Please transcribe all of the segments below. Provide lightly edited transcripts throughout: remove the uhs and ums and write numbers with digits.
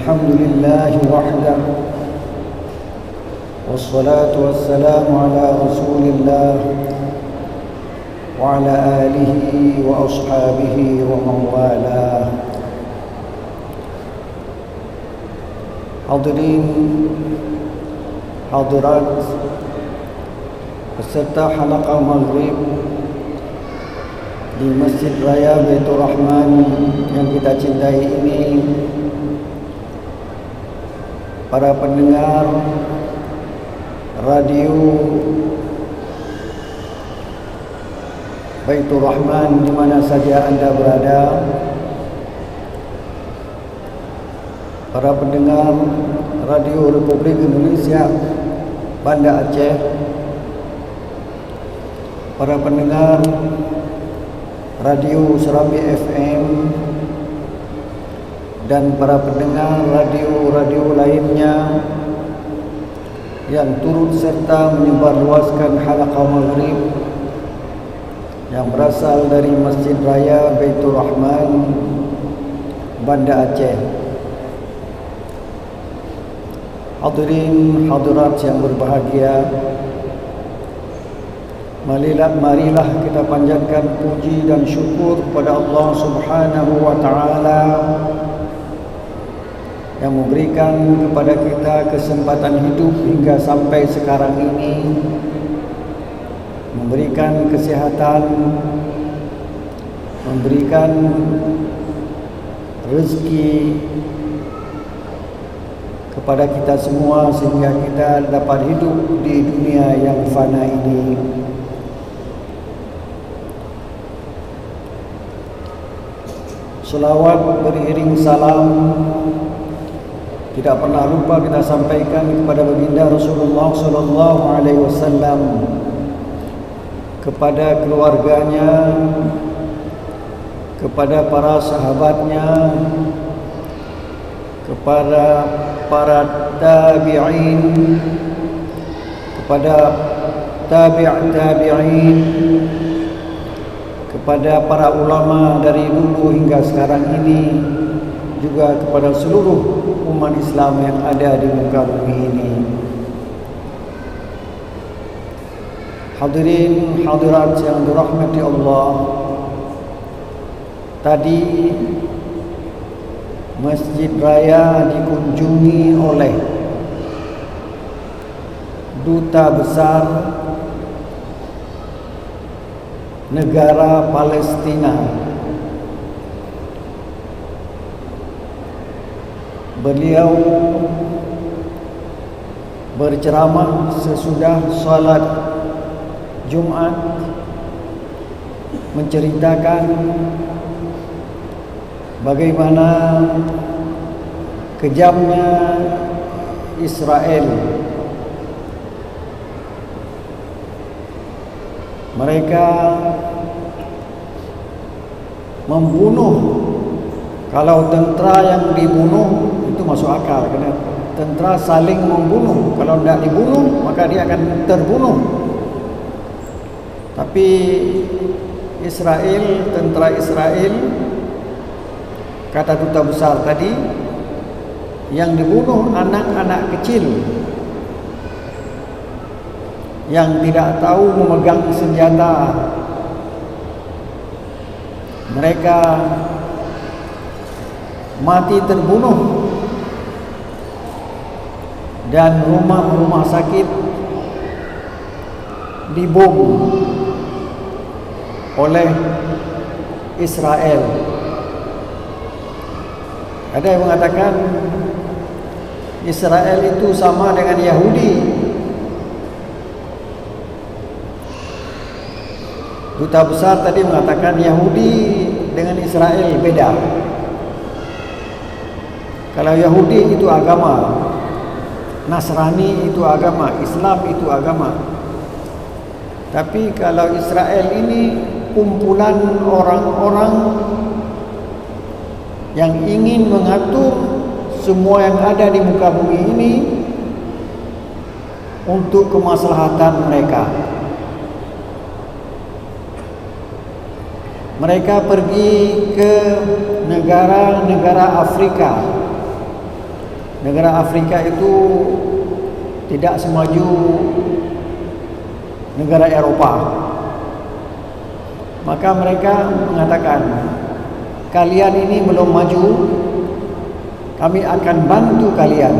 الحمد لله وحده والصلاة والسلام على رسول الله وعلى آله وأصحابه ومن والاه. Hadirin hadirat peserta halaqah maghrib di Masjid Raya Baitur Rahman yang kita cintai ini, para pendengar radio Baitur Rahman di mana saja Anda berada, para pendengar Radio Republik Indonesia Banda Aceh, para pendengar Radio Serambi FM, dan para pendengar radio-radio lainnya yang turut serta menyebarluaskan halaqah maghrib yang berasal dari Masjid Raya Baitur Rahman Banda Aceh. Hadirin hadirat yang berbahagia, marilah kita panjatkan puji dan syukur kepada Allah Subhanahu wa taala yang memberikan kepada kita kesempatan hidup hingga sampai sekarang ini, memberikan kesehatan, memberikan rezeki kepada kita semua sehingga kita dapat hidup di dunia yang fana ini. Selawat beriring salam tidak pernah lupa kita sampaikan kepada baginda Rasulullah sallallahu alaihi wasallam, kepada keluarganya, kepada para sahabatnya, kepada para tabi'in, kepada tabi'in, kepada para ulama dari dulu hingga sekarang ini, juga kepada seluruh umat Islam yang ada di muka bumi ini. Hadirin hadirat yang dirahmati Allah, tadi Masjid Raya dikunjungi oleh Duta Besar negara Palestina. Beliau berceramah sesudah salat Jumat, menceritakan bagaimana kejamnya Israel. Mereka membunuh, kalau tentera yang dibunuh itu masuk akal, karena tentera saling membunuh. Kalau tidak dibunuh maka dia akan terbunuh. Tapi Israel, tentera Israel, kata duta besar tadi, yang dibunuh anak-anak kecil yang tidak tahu memegang senjata. Mereka mati terbunuh, dan rumah-rumah sakit dibom oleh Israel. Ada yang mengatakan Israel itu sama dengan Yahudi. Duta besar tadi mengatakan Yahudi dengan Israel beda. Kalau Yahudi itu agama, Nasrani itu agama, Islam itu agama. Tapi kalau Israel ini kumpulan orang-orang yang ingin mengatur semua yang ada di muka bumi ini untuk kemaslahatan mereka. Mereka pergi ke negara-negara Afrika negara Afrika itu tidak semaju negara Eropah. Maka mereka mengatakan, kalian ini belum maju, kami akan bantu kalian.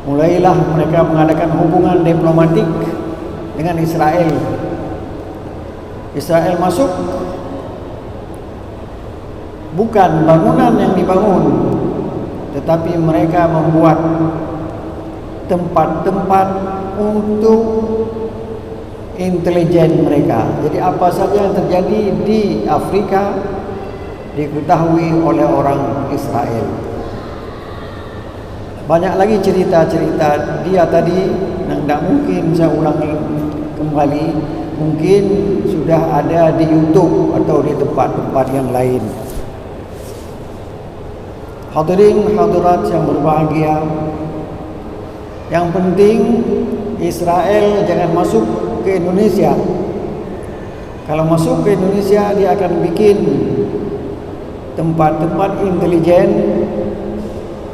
Mulailah mereka mengadakan hubungan diplomatik dengan Israel. Israel masuk, bukan bangunan yang dibangun, tetapi mereka membuat tempat-tempat untuk intelijen mereka. Jadi apa saja yang terjadi di Afrika diketahui oleh orang Israel. Banyak lagi cerita-cerita dia tadi yang tidak mungkin saya ulangi kembali. Mungkin sudah ada di YouTube atau di tempat-tempat yang lain. Hadirin hadirat yang berbahagia, yang penting Israel jangan masuk ke Indonesia. Kalau masuk ke Indonesia, dia akan bikin tempat-tempat intelijen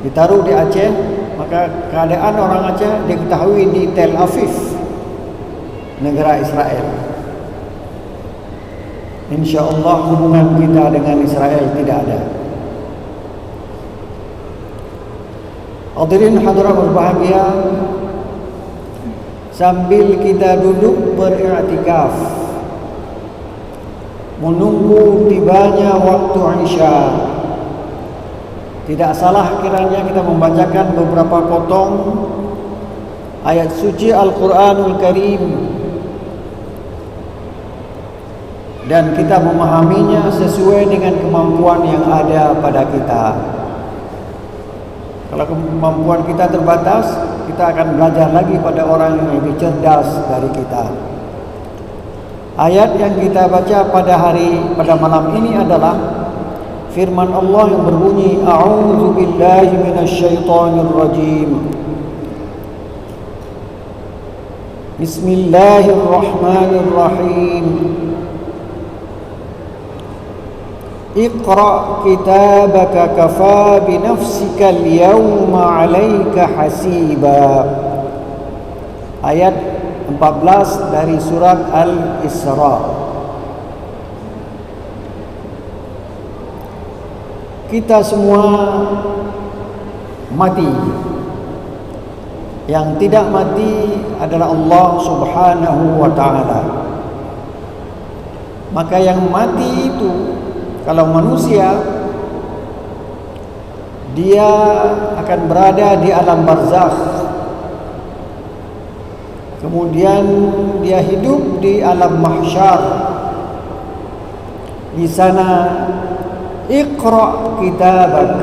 ditaruh di Aceh, maka keadaan orang Aceh diketahui di Tel Aviv, negara Israel. InsyaAllah hubungan kita dengan Israel tidak ada. Hadirin hadirat berbahagia, sambil kita duduk beriktikaf menunggu tibanya waktu Isya, tidak salah kiranya kita membacakan beberapa potong ayat suci Al-Quranul Karim dan kita memahaminya sesuai dengan kemampuan yang ada pada kita. Kalau kemampuan kita terbatas, kita akan belajar lagi pada orang yang lebih cerdas dari kita. Ayat yang kita baca pada malam ini adalah firman Allah yang berbunyi, A'udzu billahi minasyaitonir rajim. Bismillahirrahmanirrahim. Iqra kitabaka kafa binafsika al-yawma 'alaika hasiba. Ayat 14 dari surat Al-Isra. Kita semua mati. Yang tidak mati adalah Allah Subhanahu wa ta'ala. Maka yang mati itu, kalau manusia, dia akan berada di alam barzakh. Kemudian dia hidup di alam mahsyar. Di sana, Iqra kitabak,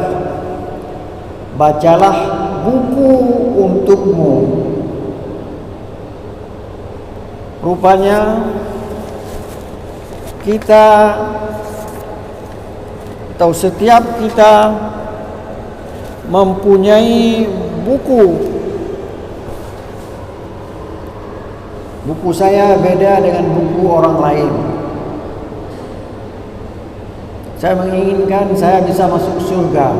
bacalah buku untukmu. Rupanya kita atau setiap kita mempunyai buku. Buku saya beda dengan buku orang lain. Saya menginginkan saya bisa masuk surga.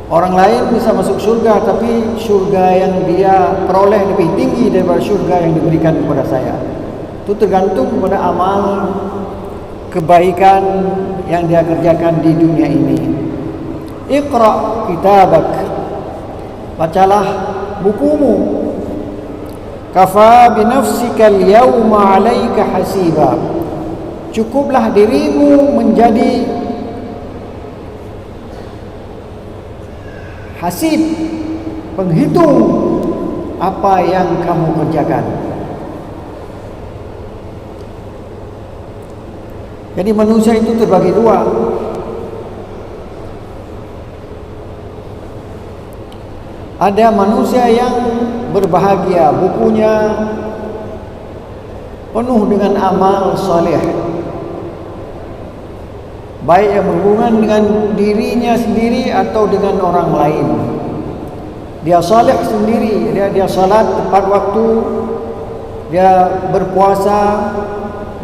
Orang lain bisa masuk surga, tapi surga yang dia peroleh lebih tinggi daripada surga yang diberikan kepada saya. Itu tergantung kepada amal kebaikan yang dia kerjakan di dunia ini. Iqra kitabak, bacalah bukumu. Kafa binafsika al-yawma 'alaika hasiba, cukuplah dirimu menjadi hasib, penghitung apa yang kamu kerjakan. Jadi manusia itu terbagi dua. Ada manusia yang berbahagia, bukunya penuh dengan amal soleh, baik yang berhubungan dengan dirinya sendiri atau dengan orang lain. Dia soleh sendiri, dia salat tepat waktu, dia berpuasa,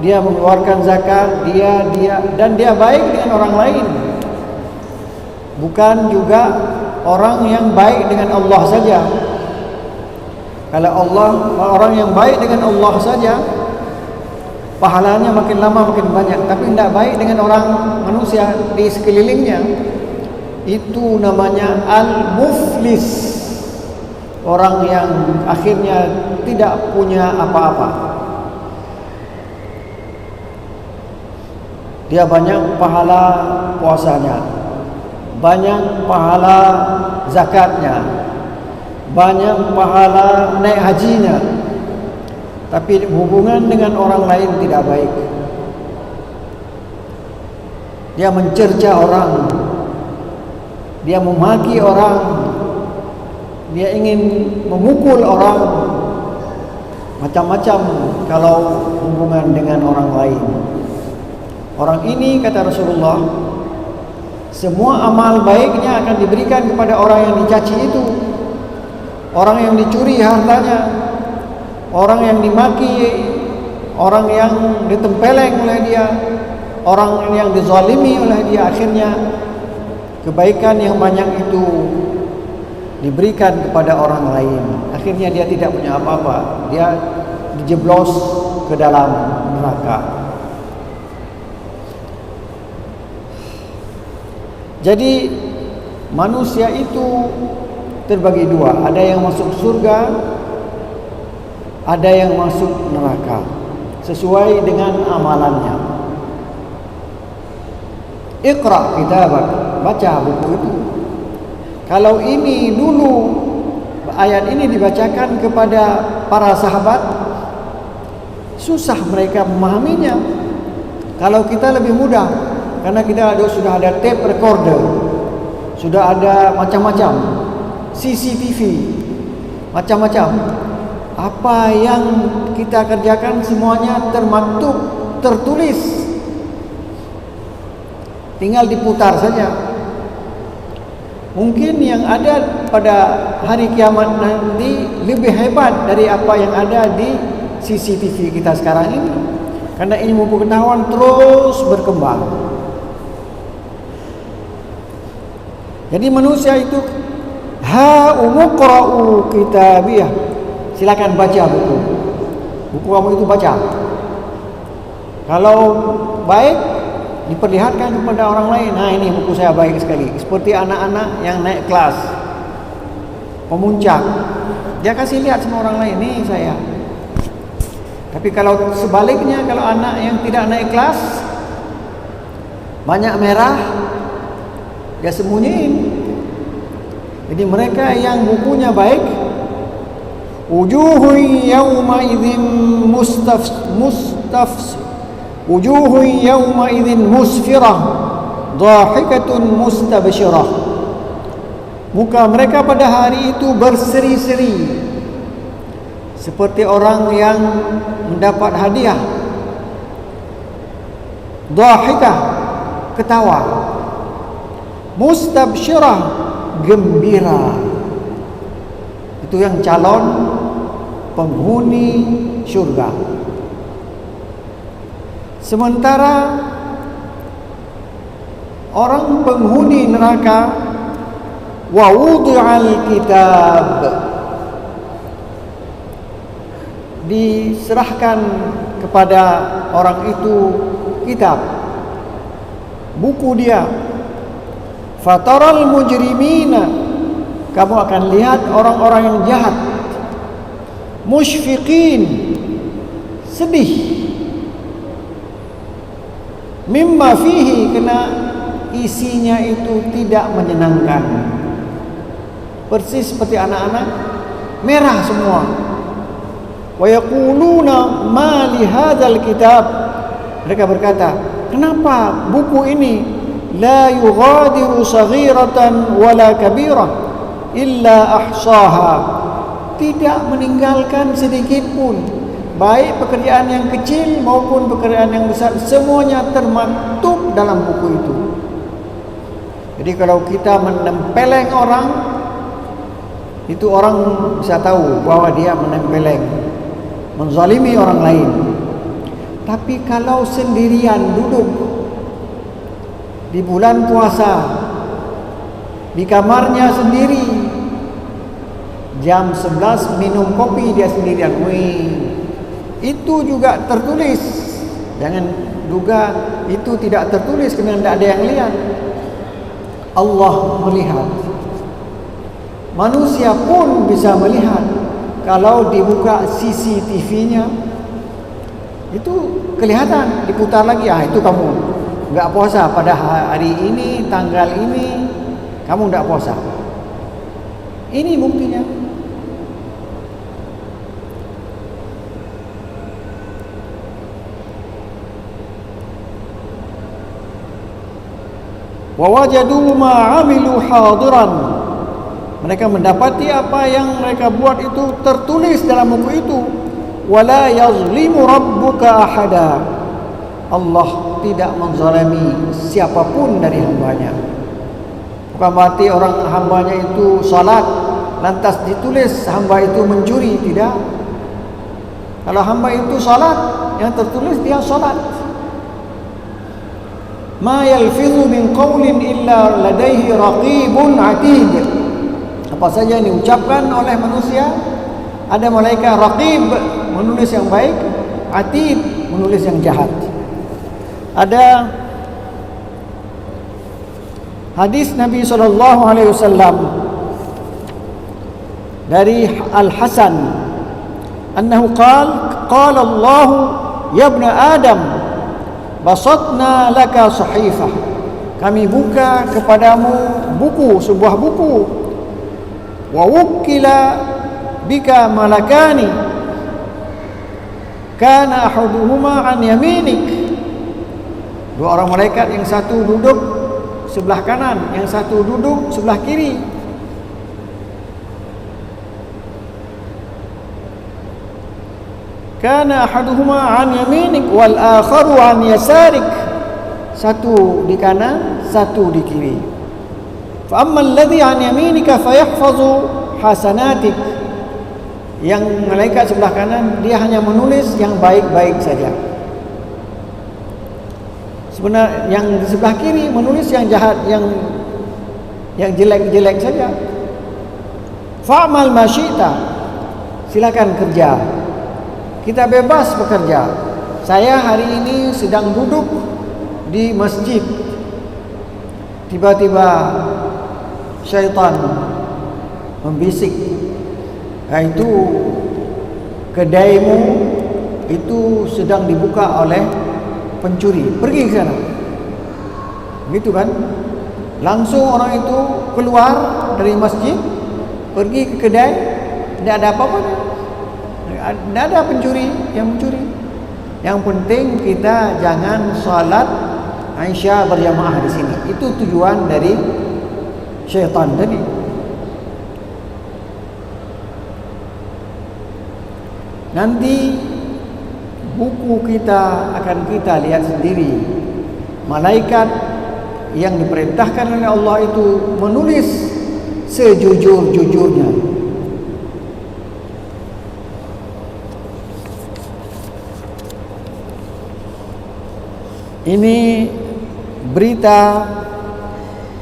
dia mengeluarkan zakat, dia dan dia baik dengan orang lain. bukan juga orang yang baik dengan Allah saja. Kalau orang yang baik dengan Allah saja, pahalanya makin lama makin banyak. Tapi tidak baik dengan orang manusia di sekelilingnya, itu namanya al-muflis, orang yang akhirnya tidak punya apa-apa. Dia banyak pahala puasanya, banyak pahala zakatnya, banyak pahala naik hajinya, tapi hubungan dengan orang lain tidak baik. Dia mencerca orang, dia memaki orang, dia ingin memukul orang, macam-macam kalau hubungan dengan orang lain. Orang ini, kata Rasulullah, semua amal baiknya akan diberikan kepada orang yang dicaci itu, orang yang dicuri hartanya, orang yang dimaki, orang yang ditempeleng oleh dia, orang yang dizalimi oleh dia. Akhirnya kebaikan yang banyak itu diberikan kepada orang lain. Akhirnya dia tidak punya apa-apa, dia dijeblos ke dalam neraka. Jadi manusia itu terbagi dua, ada yang masuk surga, ada yang masuk neraka, sesuai dengan amalannya. Iqra kitabak, baca buku itu. Kalau ini dulu ayat ini dibacakan kepada para sahabat, susah mereka memahaminya. Kalau kita lebih mudah, karena kita sudah ada tape recorder, sudah ada macam-macam, CCTV, macam-macam. Apa yang kita kerjakan semuanya termaktub, tertulis, tinggal diputar saja. Mungkin yang ada pada hari kiamat nanti lebih hebat dari apa yang ada di CCTV kita sekarang ini, karena ilmu pengetahuan terus berkembang. Jadi manusia itu umuqra'u kitabiyah, silakan baca buku kamu itu, baca. Kalau baik, diperlihatkan kepada orang lain. Nah, ini buku saya baik sekali. Seperti anak-anak yang naik kelas pemuncak, dia kasih lihat sama orang lain, nih saya. Tapi kalau sebaliknya, kalau anak yang tidak naik kelas, banyak merah, dia sembunyiin. Jadi mereka yang bukunya baik, wujuhun yawma idzin wujuhun yawma idzin musfirah dhahikatun mustabshirah. Muka mereka pada hari itu berseri-seri, seperti orang yang mendapat hadiah. Dhahikah, ketawa. Mustabshirah, gembira. Itu yang calon penghuni syurga. Sementara orang penghuni neraka, wa wudi'al kitab, diserahkan kepada orang itu kitab, buku dia. Fataral mujrimina, kamu akan lihat orang-orang yang jahat, musyfiqin, sedih, mimma fihi, kena isinya itu tidak menyenangkan. Persis seperti anak-anak, merah semua. Wa yaquluna ma li hadzal kitab, mereka berkata, kenapa buku ini la yughadiru saghiratan wala kabirah illa ahsaha, tidak meninggalkan sedikit pun, baik pekerjaan yang kecil maupun pekerjaan yang besar, semuanya termaktub dalam buku itu. Jadi kalau kita menempeleng orang, itu orang bisa tahu bahwa dia menempeleng, menzalimi orang lain. Tapi kalau sendirian duduk di bulan puasa, di kamarnya sendiri. Jam 11 minum kopi dia sendirian. Itu juga tertulis. Jangan duga itu tidak tertulis kerana tidak ada yang lihat. Allah melihat. Manusia pun bisa melihat. Kalau dibuka CCTV-nya, itu kelihatan, diputar lagi, itu kamu enggak puasa pada hari ini, tanggal ini, kamu enggak puasa. Ini buktinya. Wa wajadu ma 'amilu hadiran. Mereka mendapati apa yang mereka buat itu tertulis dalam buku itu. Wala yazlimu rabbuka ahada. Allah tidak menzalimi siapapun dari hambanya. Bukan berarti orang hambanya itu salat lantas ditulis hamba itu mencuri, tidak. Kalau hamba itu salat, yang tertulis dia salat. Ma yalfidhu min qawlin illa ladaihi raqibun atid. Apa saja yang diucapkan oleh manusia, ada malaikat raqib menulis yang baik, atid menulis yang jahat. Ada hadis Nabi SAW dari Al-Hasan annahu qala Allah ya ibn Adam basatna laka sahifah, kami buka kepadamu buku, sebuah buku, wa wukila bika malakani kana ahaduhuma an yaminik. Dua orang malaikat, yang satu duduk sebelah kanan, yang satu duduk sebelah kiri. Kana ahaduhuma an yaminik wal akharu an yasarik. Satu di kanan, satu di kiri. Fa amma alladhi an yaminika fayahfazu hasanatik. Yang malaikat sebelah kanan, dia hanya menulis yang baik-baik saja. Sebenarnya yang di sebelah kiri menulis yang jahat, yang jelek-jelek saja. Fa'mal ma syi'ta. Silakan kerja. Kita bebas bekerja. Saya hari ini sedang duduk di masjid. Tiba-tiba syaitan membisik, yaitu kedaimu itu sedang dibuka oleh pencuri, pergi ke sana. Begitu kan? Langsung orang itu keluar dari masjid, pergi ke kedai, tidak ada apa-apa. Tidak ada pencuri yang mencuri. Yang penting kita jangan salat Aisyah berjamaah di sini. Itu tujuan dari syaitan tadi. Nanti buku kita akan kita lihat sendiri. Malaikat yang diperintahkan oleh Allah itu menulis sejujur-jujurnya. Ini berita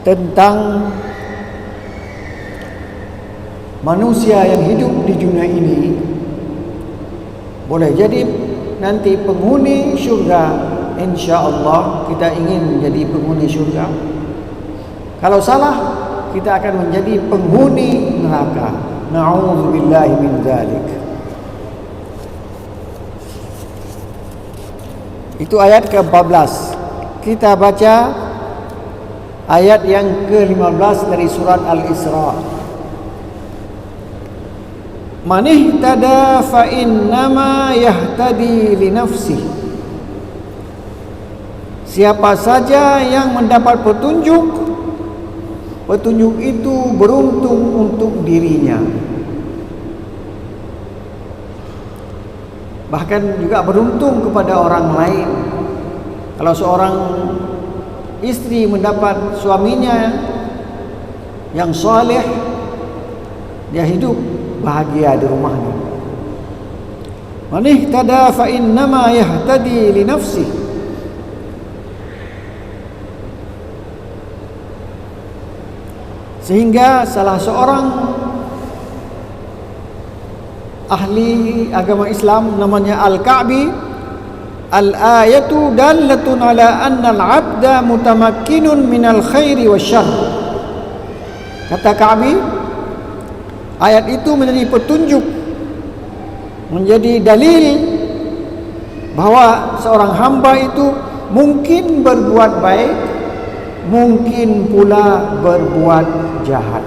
tentang manusia yang hidup di dunia ini. Boleh jadi nanti penghuni syurga. InsyaAllah kita ingin jadi penghuni syurga. Kalau salah, kita akan menjadi penghuni neraka. Na'udzubillahi min dzalik. Itu ayat ke-14. Kita baca ayat yang ke-15 dari surat Al-Isra. Man ihtada fa innama yahtadi li nafsihi. Siapa saja yang mendapat petunjuk, petunjuk itu beruntung untuk dirinya. Bahkan juga beruntung kepada orang lain. Kalau seorang istri mendapat suaminya yang saleh, dia hidup bahagia di rumahnya. Man ihtada fa innama yahtadi li nafsihi. Sehingga salah seorang ahli agama Islam namanya Al-Ka'bi, al-ayatu dallatun ala anna al-'abda mutamakkinun minal khairi wasyarr. Kata Ka'bi, ayat itu menjadi petunjuk, menjadi dalil bahwa seorang hamba itu mungkin berbuat baik, mungkin pula berbuat jahat.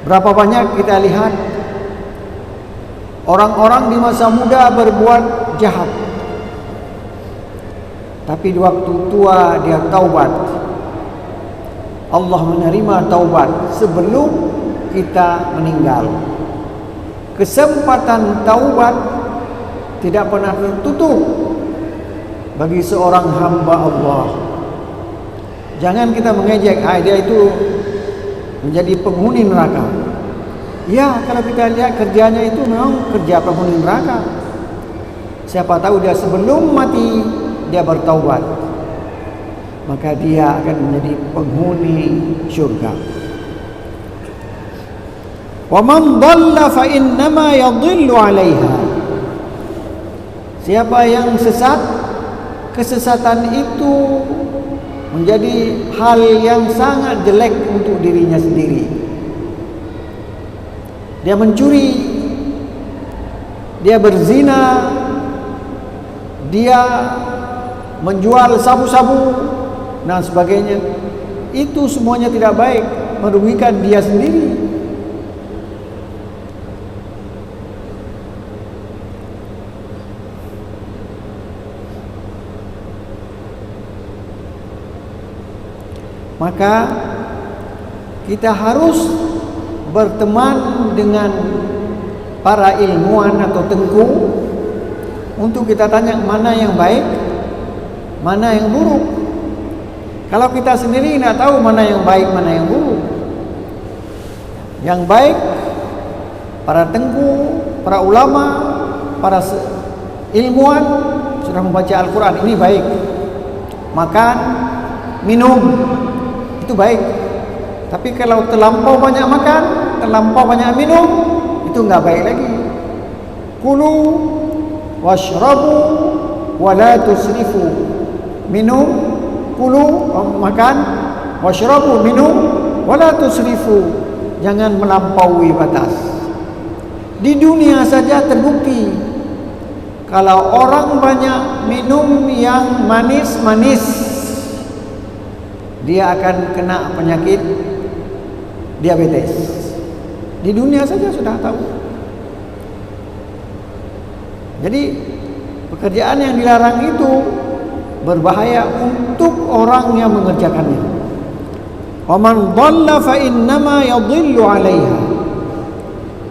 Berapa banyak kita lihat orang-orang di masa muda berbuat jahat, tapi di waktu tua dia taubat. Allah menerima taubat sebelum kita meninggal. Kesempatan taubat tidak pernah tertutup bagi seorang hamba Allah. Jangan kita mengejek, dia itu menjadi penghuni neraka. Ya, kalau kita lihat kerjanya itu memang kerja penghuni neraka. Siapa tahu dia sebelum mati dia bertaubat, maka dia akan menjadi penghuni syurga. Wa man dhalla fa innama yadhillu 'alaiha. Siapa yang sesat, kesesatan itu menjadi hal yang sangat jelek untuk dirinya sendiri. Dia mencuri, dia berzina, dia menjual sabu-sabu dan sebagainya. Itu semuanya tidak baik, merugikan dia sendiri. Maka kita harus berteman dengan para ilmuwan atau tengku untuk kita tanya mana yang baik, mana yang buruk. Kalau kita sendiri tidak tahu mana yang baik, mana yang buruk. Yang baik para tengku, para ulama, para ilmuwan sudah membaca Al-Quran, ini baik. Makan, minum, itu baik. Tapi kalau terlampau banyak makan, terlampau banyak minum, itu enggak baik lagi. Kulu washrabu wa la tusrifu. Minum, kulu, makan, washrabu, minum, wa la tusrifu. Jangan melampaui batas. Di dunia saja terbukti, kalau orang banyak minum yang manis-manis, dia akan kena penyakit diabetes. Di dunia saja sudah tahu. Jadi pekerjaan yang dilarang itu berbahaya untuk orang yang mengerjakannya. Wa man dhalla fa innama yadhillu 'alaiha.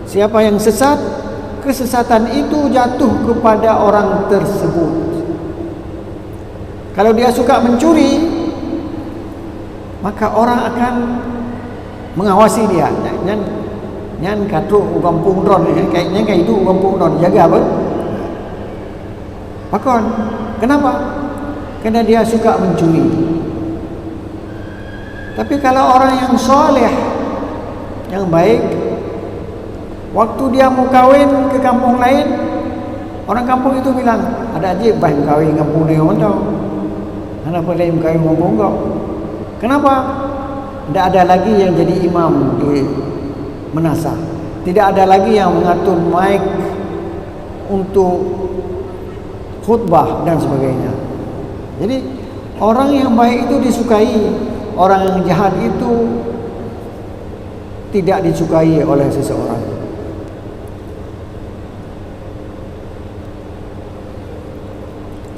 Siapa yang sesat, kesesatan itu jatuh kepada orang tersebut. Kalau dia suka mencuri, maka orang akan mengawasi dia. Nyan katuk ugampung dron, kayaknya kayak itu ugampung dron, jaga apa? Pakon. Kenapa? Karena dia suka mencuri. Tapi kalau orang yang soleh, yang baik, waktu dia mau kawin ke kampung lain, orang kampung itu bilang, ada aja baik kawin kampung dia orang. Kenapa lain kawin kampung kau? Kenapa? Tidak ada lagi yang jadi imam di menasa. Tidak ada lagi yang mengatur mic untuk khutbah dan sebagainya. Jadi orang yang baik itu disukai, orang yang jahat itu tidak disukai oleh seseorang.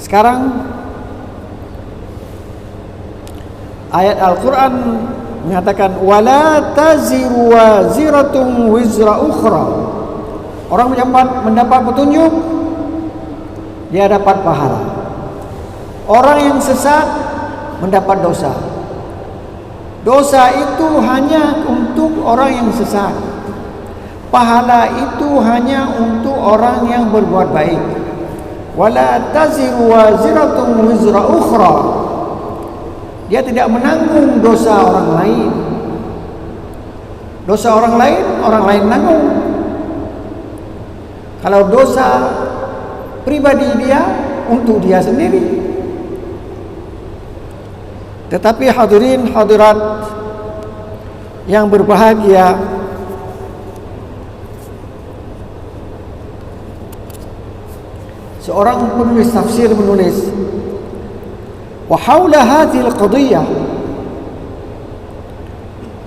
Sekarang ayat Al-Quran mengatakan wala taziru waziratun wizra ukhra. Orang mendapat petunjuk, dia dapat pahala. Orang yang sesat mendapat dosa. Dosa itu hanya untuk orang yang sesat. Pahala itu hanya untuk orang yang berbuat baik. Wala taziru waziratun wizra ukhra. dia tidak menanggung dosa orang lain. Dosa orang lain menanggung. Kalau dosa pribadi dia, untuk dia sendiri. Tetapi hadirin hadirat yang berbahagia, seorang penulis tafsir menulis, wa haula hadhil qadiyah,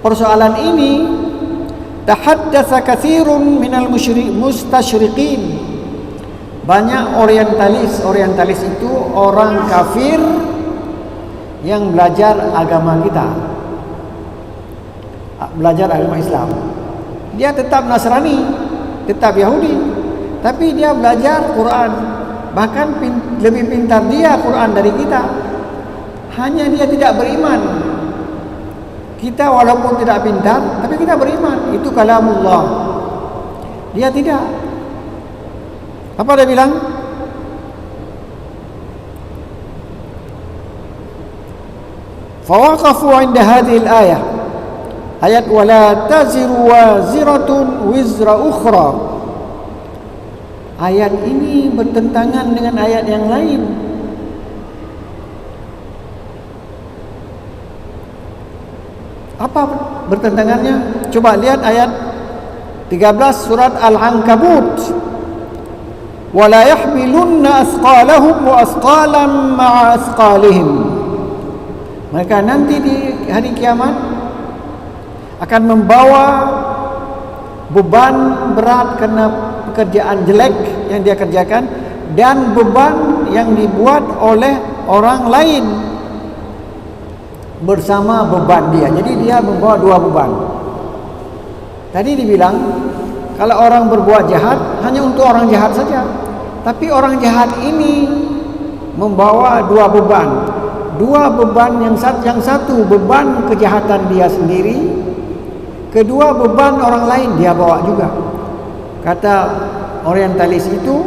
persoalan ini tahaddatsa katsirun minal mustasyriqin, banyak orientalis itu orang kafir yang belajar agama kita, belajar agama Islam. Dia tetap Nasrani, tetap Yahudi, tapi dia belajar Quran. Bahkan lebih pintar dia Quran dari kita. Hanya dia tidak beriman. Kita walaupun tidak pintar, tapi kita beriman. Itu kalamullah. Dia tidak. Apa dia bilang? Fawaqafu 'inda hadhihi al-ayah. Ayat wala taziru waziratun wizra ukhra. Ayat ini bertentangan dengan ayat yang lain. Apa bertentangannya? Coba lihat ayat 13 surat Al-Ankabut. Wala yahmilunna athqalahum wa athqalan ma'a athqalihim. Mereka nanti di hari kiamat akan membawa beban berat karena pekerjaan jelek yang dia kerjakan, dan beban yang dibuat oleh orang lain bersama beban dia. Jadi dia membawa dua beban. Tadi dibilang kalau orang berbuat jahat hanya untuk orang jahat saja, tapi orang jahat ini membawa dua beban. Dua beban, yang satu beban kejahatan dia sendiri, kedua beban orang lain dia bawa juga. Kata orientalis itu,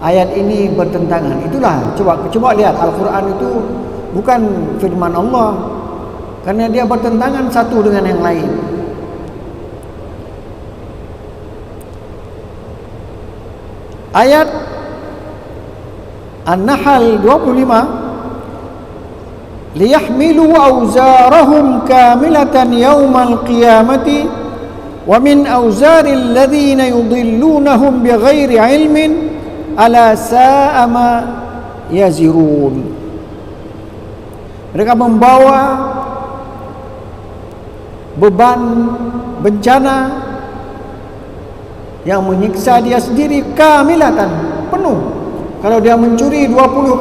ayat ini bertentangan. Itulah, coba lihat, Al-Quran itu bukan firman Allah, karena dia bertentangan satu dengan yang lain. Ayat An-Nahl 25, liyahmilu awzarahum kamilatan yawmal qiyamati wa min awzaril ladzina yudhillunahum bighairi ilmin ala sa'a ma yazirun. Mereka membawa beban bencana yang menyiksa dia sendiri kamilatan, penuh. Kalau dia mencuri 20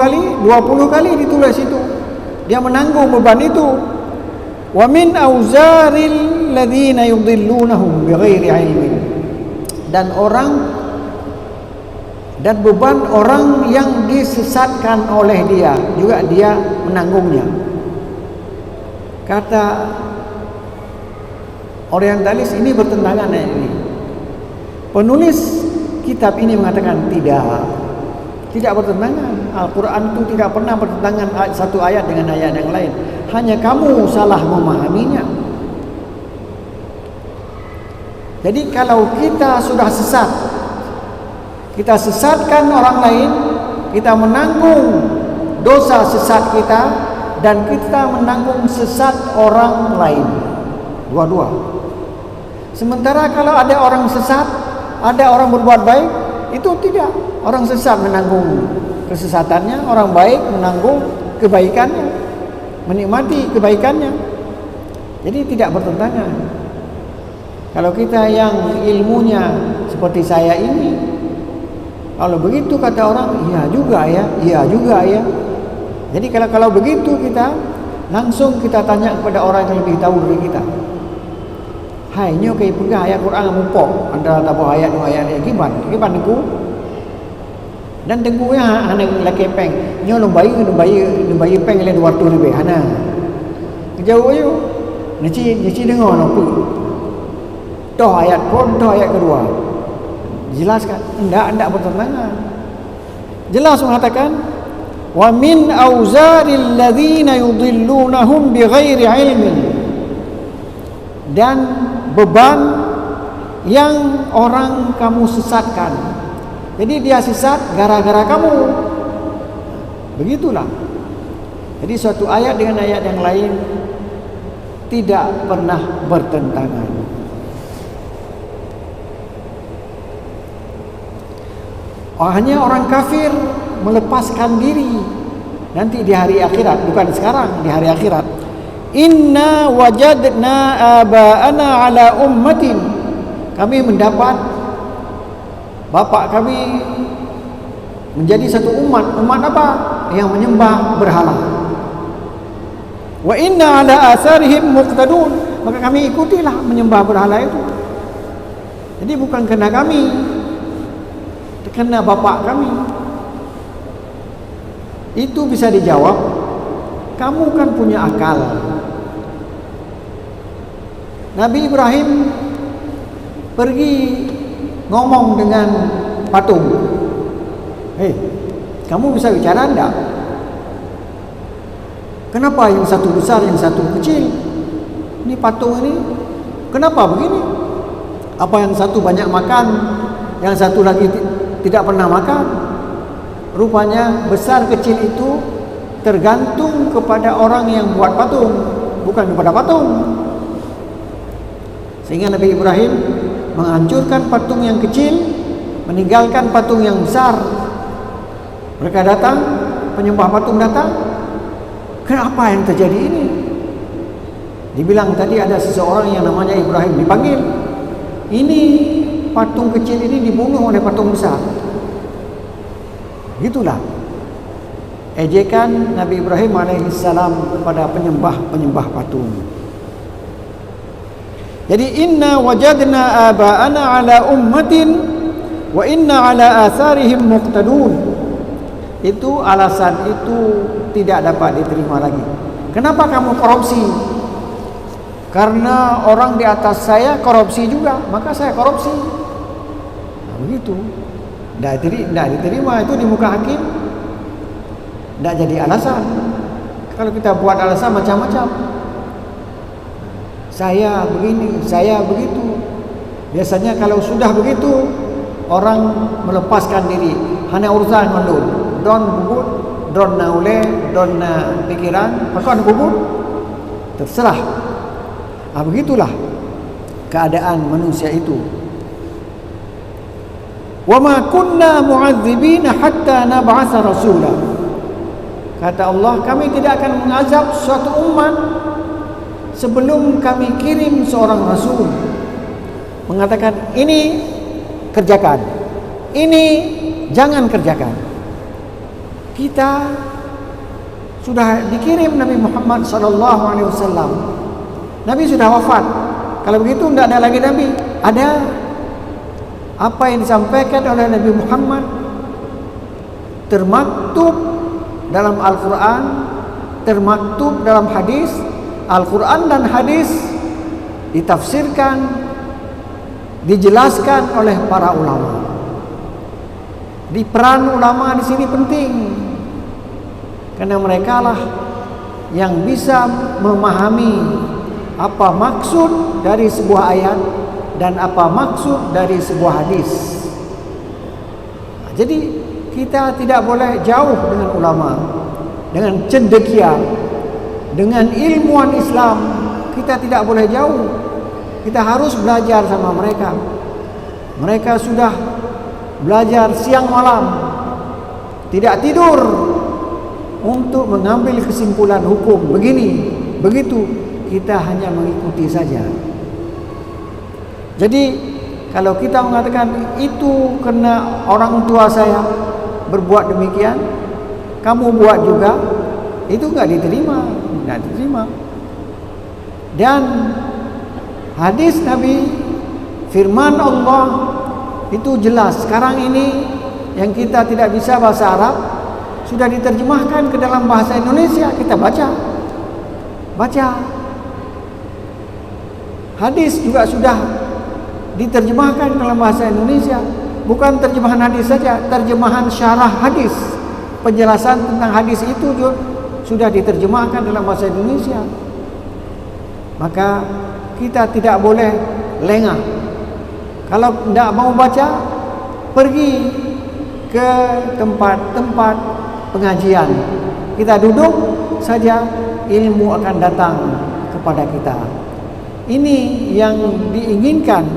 kali ditulis itu. Dia menanggung beban itu. Wa min auzaril ladzina yudhillunahum bighairi ilmin. Dan beban orang yang disesatkan oleh dia juga dia menanggungnya. Kata orientalis ini bertentangan dengan ini. Penulis kitab ini mengatakan tidak bertentangan. Al-Quran itu tidak pernah bertentangan satu ayat dengan ayat yang lain. Hanya kamu salah memahaminya. Jadi kalau kita sudah sesat, kita sesatkan orang lain, kita menanggung dosa sesat kita, dan kita menanggung sesat orang lain. Dua-dua. Sementara kalau ada orang sesat, ada orang berbuat baik, itu tidak. Orang sesat menanggung kesesatannya, orang baik menanggung kebaikannya, menikmati kebaikannya. Jadi tidak bertentangan. Kalau kita yang ilmunya seperti saya ini, kalau begitu kata orang, iya juga ya. Jadi kalau begitu kita langsung kita tanya kepada orang yang lebih tahu dari kita. Hai, nyo kay pegah ayat Quran mupok antara tabuh ayat kiban niku. Dan tenggunya hana laki peng. Nyo lumbai peng le 200 lebih hana. Jauh ayo. Nici dengar apa? Toh ayat kedua. Jelaskan, enggak bertentangan. Jelas mengatakan wa min auzaril ladzina yudhillunahum bighairi ilmin, dan beban yang orang kamu sesatkan. Jadi dia sesat gara-gara kamu. Begitulah. Jadi suatu ayat dengan ayat yang lain tidak pernah bertentangan. Hanya orang kafir melepaskan diri nanti di hari akhirat, bukan sekarang, di hari akhirat. Inna wajadna aba'ana ala ummatin, kami mendapat bapak kami menjadi satu umat. Umat apa? Yang menyembah berhala. Wa inna ala atharihim muqtadun, maka kami ikutilah menyembah berhala itu. Jadi bukan kena kami, kena bapak kami. Itu bisa dijawab, kamu kan punya akal. Nabi Ibrahim pergi ngomong dengan patung. Hei, kamu bisa bicara enggak? Kenapa yang satu besar, yang satu kecil? Ini patung ini, kenapa begini? Apa yang satu banyak makan, yang satu lagi tidak pernah makan? Rupanya besar kecil itu tergantung kepada orang yang buat patung, bukan kepada patung. Sehingga Nabi Ibrahim menghancurkan patung yang kecil, meninggalkan patung yang besar. Mereka datang, penyembah patung datang. Kenapa yang terjadi ini? Dibilang tadi ada seseorang yang namanya Ibrahim dipanggil. Ini patung kecil ini dibunuh oleh patung besar. Gitulah ejekan Nabi Ibrahim alaihissalam kepada penyembah patung. Jadi inna wajadna aba'ana ala ummatin wa inna ala atharihim muqtadun. Itu alasan itu tidak dapat diterima lagi. Kenapa kamu korupsi? Karena orang di atas saya korupsi juga, maka saya korupsi. Nah, begitu. Tidak diterima itu di muka hakim. Tidak jadi alasan. Kalau kita buat alasan macam-macam, saya begini, saya begitu. Biasanya kalau sudah begitu, orang melepaskan diri. Hanya urusan mandul, don bubut, don naule, don pikiran, pakuan bubut, terserah. Begitulah keadaan manusia itu. Wa ma kunna mu'adzibina hatta nab'atsa rasula. Kata Allah, kami tidak akan mengazab suatu umat sebelum kami kirim seorang rasul mengatakan ini kerjakan, ini jangan kerjakan. Kita sudah dikirim Nabi Muhammad sallallahu alaihi wasallam. Nabi sudah wafat. Kalau begitu tidak ada lagi Nabi. Ada apa yang disampaikan oleh Nabi Muhammad termaktub dalam Al-Quran, termaktub dalam hadis. Al-Quran dan hadis ditafsirkan, dijelaskan oleh para ulama. Di peran ulama di sini penting, karena mereka lah yang bisa memahami apa maksud dari sebuah ayat dan apa maksud dari sebuah hadis. Jadi kita tidak boleh jauh dengan ulama, dengan cendekia, dengan ilmuwan Islam. Kita tidak boleh jauh. Kita harus belajar sama mereka. Mereka sudah belajar siang malam, tidak tidur untuk mengambil kesimpulan hukum begini, begitu. Kita hanya mengikuti saja. Jadi kalau kita mengatakan itu kena orang tua saya berbuat demikian, kamu buat juga, itu enggak diterima, enggak diterima. Dan hadis Nabi, firman Allah itu jelas. Sekarang ini yang kita tidak bisa bahasa Arab sudah diterjemahkan ke dalam bahasa Indonesia, kita baca. Hadis juga sudah diterjemahkan dalam bahasa Indonesia. Bukan terjemahan hadis saja, terjemahan syarah hadis. penjelasan tentang hadis itu juga sudah diterjemahkan dalam bahasa Indonesia. Maka kita tidak boleh lengah. Kalau tidak mau baca, pergi ke tempat-tempat pengajian. Kita duduk saja, ilmu akan datang kepada kita. Ini yang diinginkan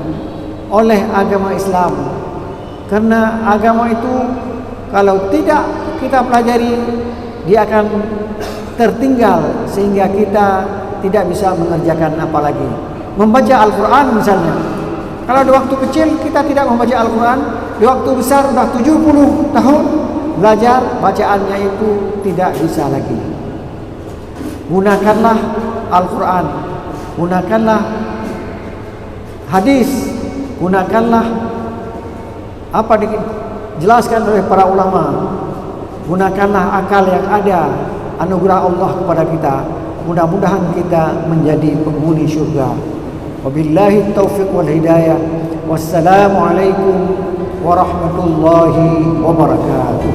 oleh agama Islam. Karena agama itu kalau tidak kita pelajari, dia akan tertinggal sehingga kita tidak bisa mengerjakan apa lagi. Membaca Al-Quran misalnya, kalau di waktu kecil kita tidak membaca Al-Quran, di waktu besar sudah 70 tahun belajar, bacaannya itu tidak bisa lagi. Gunakanlah Al-Quran, gunakanlah hadis, gunakanlah apa dijelaskan oleh para ulama, gunakanlah akal yang ada, anugerah Allah kepada kita. Mudah-mudahan kita menjadi penghuni syurga. Wabillahi taufiq wal hidayah. Wassalamualaikum warahmatullahi wabarakatuh.